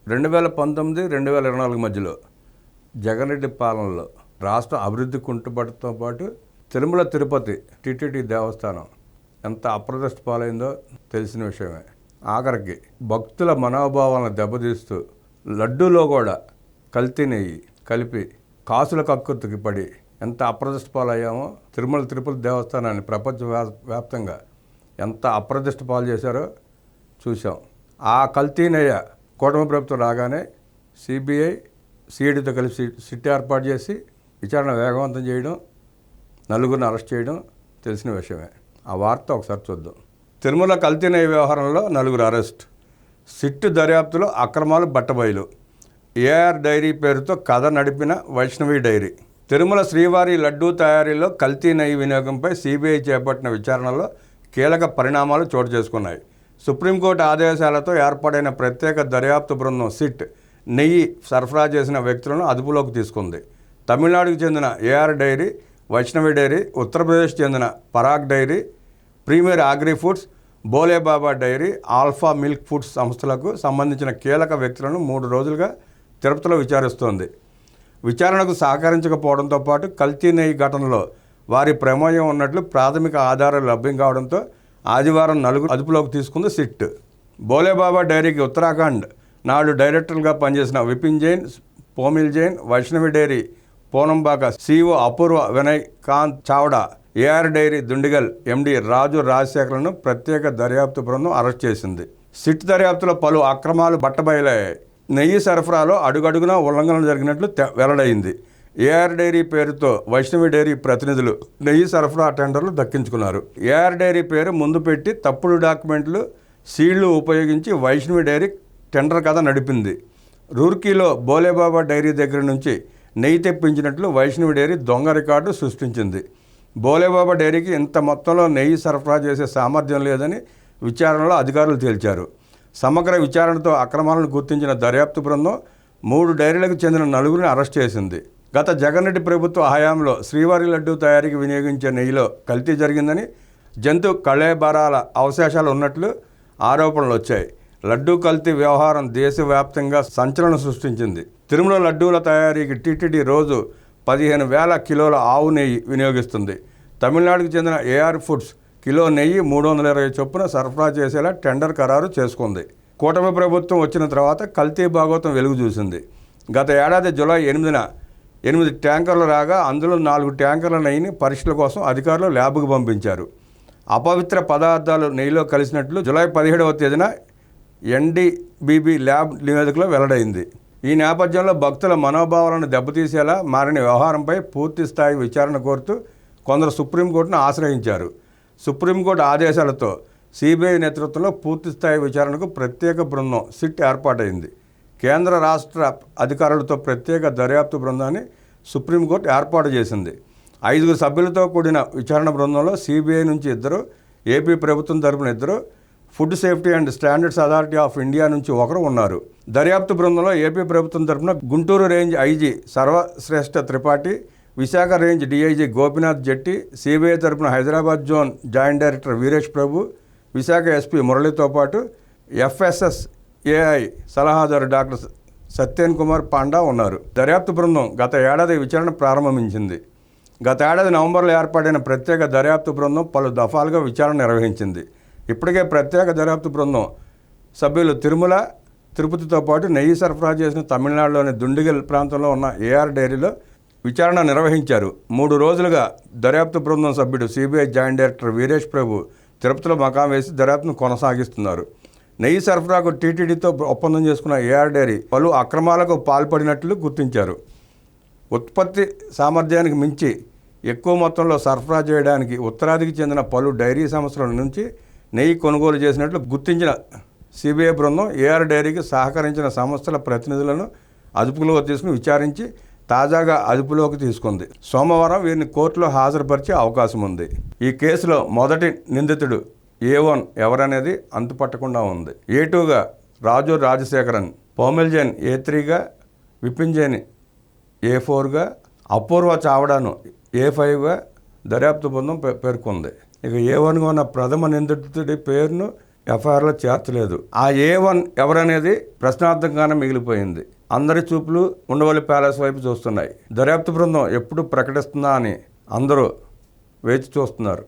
2019, 2024 మధ్యలో జగన్ రెడ్డి పాలనలో రాష్ట్రం అభివృద్ధి కుంటుపడటంతో పాటు తిరుమల తిరుపతి టీటీడీ దేవస్థానం ఎంత అప్రదిష్ట పాలైందో తెలిసిన విషయమే. ఆఖరికి భక్తుల మనోభావాలను దెబ్బతీస్తూ లడ్డూలో కూడా కల్తీ నెయ్యి కలిపి కాసుల కక్కుర్తికి పడి ఎంత అప్రదిష్ట పాలయ్యామో, తిరుమల తిరుపతి దేవస్థానాన్ని ప్రపంచ వ్యాప్తంగా ఎంత అప్రదిష్ట పాలు చేశారో చూసాం. ఆ కల్తీ నెయ్యి కూటమి ప్రభుత్వం రాగానే సిబిఐ సిఐడితో కలిసి సిట్ ఏర్పాటు చేసి విచారణ వేగవంతం చేయడం, నలుగురిని అరెస్ట్ చేయడం తెలిసిన విషయమే. ఆ వార్త ఒకసారి చూద్దాం. తిరుమల కల్తీ నెయ్యి వ్యవహారంలో 4 అరెస్ట్. సిట్ దర్యాప్తులో అక్రమాలు బట్టబయలు. ఏఆర్ డైరీ పేరుతో కథ నడిపిన వైష్ణవి డైరీ. తిరుమల శ్రీవారి లడ్డూ తయారీలో కల్తీ నెయ్యి వినియోగంపై సిబిఐ చేపట్టిన విచారణలో కీలక పరిణామాలు చోటు చేసుకున్నాయి. సుప్రీంకోర్టు ఆదేశాలతో ఏర్పాటైన ప్రత్యేక దర్యాప్తు బృందం సిట్ నెయ్యి సరఫరా చేసిన వ్యక్తులను అదుపులోకి తీసుకుంది. తమిళనాడుకు చెందిన AR dairy, Vaishnavi dairy, Uttar Pradesh చెందిన Parag dairy, premier agri foods, Bolebaba dairy, alpha milk foods సంస్థలకు సంబంధించిన కీలక వ్యక్తులను 3 రోజులుగా తిరుపతిలో విచారిస్తోంది. విచారణకు సహకరించకపోవడంతో పాటు కల్తీ నెయ్యి ఘటనలో వారి ప్రమేయం ఉన్నట్లు ప్రాథమిక ఆధారాలు లభ్యం కావడంతో ఆదివారం 4 అదుపులోకి తీసుకుంది సిట్. బోలేబాబా డైరీకి ఉత్తరాఖండ్ నాడు డైరెక్టర్గా పనిచేసిన విపిన్ జైన్, పోమిల్ జైన్, వైష్ణవి డైరీ పోనంబాక సిఇఓ అపూర్వ వినయ్ కాంత్ చావ్డా, ఏఆర్ డైరీ దుండిగల్ ఎండి రాజు రాజశేఖర్లను ప్రత్యేక దర్యాప్తు బృందం అరెస్ట్ చేసింది. సిట్ దర్యాప్తులో పలు అక్రమాలు బట్టబయలయ్యాయి. నెయ్యి సరఫరాలో అడుగడుగునా ఉల్లంఘనలు జరిగినట్లు వెల్లడైంది. ఏఆర్ డైరీ పేరుతో వైష్ణవి డైరీ ప్రతినిధులు నెయ్యి సరఫరా టెండర్లు దక్కించుకున్నారు. ఏఆర్ డైరీ పేరు ముందు పెట్టి తప్పుడు డాక్యుమెంట్లు, సీళ్లు ఉపయోగించి వైష్ణవి డైరీ టెండర్ కథ నడిపింది. రూర్కీలో బోలేబాబా డైరీ దగ్గర నుంచి నెయ్యి తెప్పించినట్లు వైష్ణవి డైరీ దొంగ రికార్డు సృష్టించింది. బోలేబాబా డైరీకి ఇంత మొత్తంలో నెయ్యి సరఫరా చేసే సామర్థ్యం లేదని విచారణలో అధికారులు తేల్చారు. సమగ్ర విచారణతో అక్రమాలను గుర్తించిన దర్యాప్తు బృందం 3 డైరీలకు చెందిన 4గురిని అరెస్ట్ చేసింది. గత జగన్ రెడ్డి ప్రభుత్వ హయాంలో శ్రీవారి లడ్డూ తయారీకి వినియోగించే నెయ్యిలో కల్తీ జరిగిందని, జంతు కళేబరాల అవశేషాలు ఉన్నట్లు ఆరోపణలు వచ్చాయి. లడ్డూ కల్తీ వ్యవహారం దేశవ్యాప్తంగా సంచలనం సృష్టించింది. తిరుమల లడ్డూల తయారీకి టీటీడీ రోజు 15,000 కిలోల ఆవు నెయ్యి వినియోగిస్తుంది. తమిళనాడుకు చెందిన ఏఆర్ ఫుడ్స్ కిలో నెయ్యి 320 చొప్పున సరఫరా చేసేలా టెండర్ ఖరారు చేసుకుంది. కూటమి ప్రభుత్వం వచ్చిన తర్వాత కల్తీ భాగోతం వెలుగు చూసింది. గత ఏడాది జూలై 8న 8 ట్యాంకర్లు రాగా అందులో 4 ట్యాంకర్ల నెయ్యిని పరీక్షల కోసం అధికారులు ల్యాబ్కు పంపించారు. అపవిత్ర పదార్థాలు నెయ్యిలో కలిసినట్లు జూలై 17వ తేదీన ఎన్డీబీబీ ల్యాబ్ నివేదికలో వెల్లడైంది. ఈ నేపథ్యంలో భక్తుల మనోభావాలను దెబ్బతీసేలా మారిన వ్యవహారంపై పూర్తి స్థాయి విచారణ కోరుతూ కొందరు సుప్రీంకోర్టును ఆశ్రయించారు. సుప్రీంకోర్టు ఆదేశాలతో సిబిఐ నేతృత్వంలో పూర్తిస్థాయి విచారణకు ప్రత్యేక బృందం సిట్ ఏర్పాటైంది. కేంద్ర రాష్ట్ర అధికారులతో ప్రత్యేక దర్యాప్తు బృందాన్ని సుప్రీంకోర్టు ఏర్పాటు చేసింది. 5 సభ్యులతో కూడిన విచారణ బృందంలో సిబిఐ నుంచి 2, ఏపీ ప్రభుత్వం తరపున 2, food safety and standards authority of India నుంచి 1 ఉన్నారు. దర్యాప్తు బృందంలో ఏపీ ప్రభుత్వం తరపున Guntur range IG Sarvashreshtha Tripathi, Visakha range DIG Gopinath Jetty, CBI తరపున Hyderabad zone joint director Veeresh Prabhu, Visakha SP మురళితో పాటు ఎఫ్ఎస్ఎస్ఏఐ సలహాదారు డాక్టర్ సత్యన్ కుమార్ పాండా ఉన్నారు. దర్యాప్తు బృందం గత ఏడాది విచారణ ప్రారంభించింది. గత ఏడాది నవంబర్లో ఏర్పాటైన ప్రత్యేక దర్యాప్తు బృందం పలు దఫాలుగా విచారణ నిర్వహించింది. ఇప్పటికే ప్రత్యేక దర్యాప్తు బృందం సభ్యులు తిరుమల, తిరుపతితో పాటు నెయ్యి సరఫరా చేసిన తమిళనాడులోని దుండిగల్ ప్రాంతంలో ఉన్న ఏఆర్ డైరీలో విచారణ నిర్వహించారు. 3 రోజులుగా దర్యాప్తు బృందం సభ్యుడు సిబిఐ జాయింట్ డైరెక్టర్ వీరేష్ ప్రభు తిరుపతిలో మకాం వేసి దర్యాప్తును కొనసాగిస్తున్నారు. నెయ్యి సరఫరాకు టీటీడీతో ఒప్పందం చేసుకున్న ఏఆర్ డైరీ పలు అక్రమాలకు పాల్పడినట్లు గుర్తించారు. ఉత్పత్తి సామర్థ్యానికి మించి ఎక్కువ మొత్తంలో సరఫరా చేయడానికి ఉత్తరాదికి చెందిన పలు డైరీ సంస్థల నుంచి నెయ్యి కొనుగోలు చేసినట్లు గుర్తించిన సిబిఐ బృందం ఏఆర్ డైరీకి సహకరించిన సంస్థల ప్రతినిధులను అదుపులోకి తీసుకుని విచారించి తాజాగా అదుపులోకి తీసుకుంది. సోమవారం వీరిని కోర్టులో హాజరుపరిచే అవకాశం ఉంది. ఈ కేసులో మొదటి నిందితుడు A1 ఎవరనేది అంతుపట్టకుండా ఉంది. A2గా రాజు రాజశేఖరన్, పోమిల్ జైన్ A3గా, విపిన్ జైన్ A4గా, అపూర్వ చావడాను A5గా దర్యాప్తు బృందం పేర్కొంది. ఇక A1గా ఉన్న ప్రథమ నిందితుడి పేరును ఎఫ్ఐఆర్లో చేర్చలేదు. ఆ A1 ఎవరనేది ప్రశ్నార్థకంగానే మిగిలిపోయింది. అందరి చూపులు ఉండవల్లి ప్యాలెస్ వైపు చూస్తున్నాయి. దర్యాప్తు బృందం ఎప్పుడు ప్రకటిస్తుందా అని అందరూ వేచి చూస్తున్నారు.